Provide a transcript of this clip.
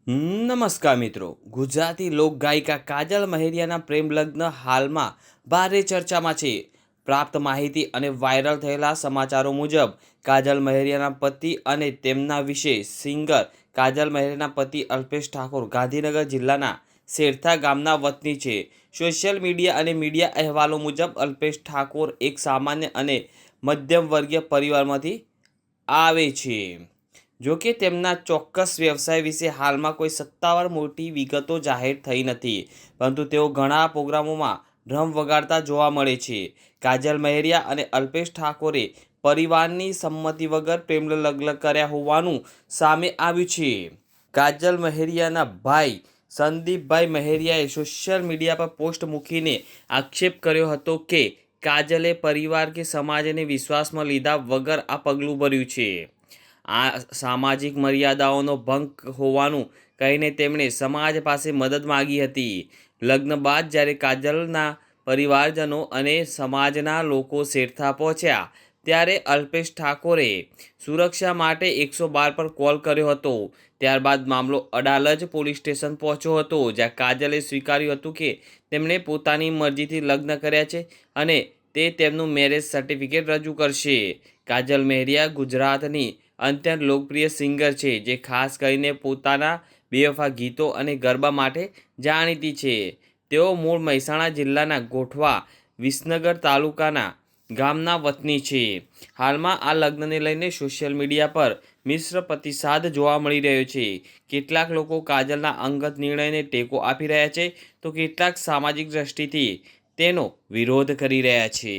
નમસ્કાર મિત્રો, ગુજરાતી લોકગાયિકા કાજલ મહેરિયાના પ્રેમ લગ્ન હાલમાં ભારે ચર્ચામાં છે. પ્રાપ્ત માહિતી અને વાયરલ થયેલા સમાચારો મુજબ કાજલ મહેરિયાના પતિ અને તેમના વિશે સિંગર કાજલ મહેરિયાના પતિ અલ્પેશ ઠાકોર ગાંધીનગર જિલ્લાના શેરથા ગામના વતની છે. સોશિયલ મીડિયા અને મીડિયા અહેવાલો મુજબ અલ્પેશ ઠાકોર એક સામાન્ય અને મધ્યમ વર્ગીય પરિવારમાંથી આવે છે. જોકે તેમના ચોક્કસ વ્યવસાય વિશે હાલમાં કોઈ સત્તાવાર મોટી વિગતો જાહેર થઈ નથી, પરંતુ તેઓ ઘણા પ્રોગ્રામોમાં ડ્રમ વગાડતા જોવા મળે છે. કાજલ મહેરિયા અને અલ્પેશ ઠાકોરે પરિવારની સંમતિ વગર પ્રેમ લગ્ન કર્યા હોવાનું સામે આવ્યું છે. કાજલ મહેરિયાના ભાઈ સંદીપભાઈ મહેરિયાએ સોશિયલ મીડિયા પર પોસ્ટ મૂકીને આક્ષેપ કર્યો હતો કે કાજલે પરિવાર કે સમાજને વિશ્વાસમાં લીધા વગર આ પગલું ભર્યું છે. આ સામાજિક મર્યાદાઓનો ભંગ હોવાનું કહીને તેમણે સમાજ પાસે મદદ માગી હતી. લગ્ન બાદ જ્યારે કાજલના પરિવારજનો અને સમાજના લોકો શેરથા પહોંચ્યા ત્યારે અલ્પેશ ઠાકોરે સુરક્ષા માટે 112 પર કોલ કર્યો હતો. ત્યારબાદ મામલો અડાલજ પોલીસ સ્ટેશન પહોંચ્યો હતો, જ્યાં કાજલે સ્વીકાર્યું હતું કે તેમણે પોતાની મરજીથી લગ્ન કર્યા છે અને તે તેમનું મેરેજ સર્ટિફિકેટ રજૂ કરશે. કાજલ મહેરિયા ગુજરાતની અત્યંત લોકપ્રિય સિંગર છે, જે ખાસ કરીને પોતાના બેવફા ગીતો અને ગરબા માટે જાણીતી છે. તેઓ મૂળ મહેસાણા જિલ્લાના ગોઠવા વિસનગર તાલુકાના ગામના વતની છે. હાલમાં આ લગ્નને લઈને સોશિયલ મીડિયા પર મિશ્ર પ્રતિસાદ જોવા મળી રહ્યો છે. કેટલાક લોકો કાજલના અંગત નિર્ણયને ટેકો આપી રહ્યા છે, તો કેટલાક સામાજિક દ્રષ્ટિથી તેનો વિરોધ કરી રહ્યા છે.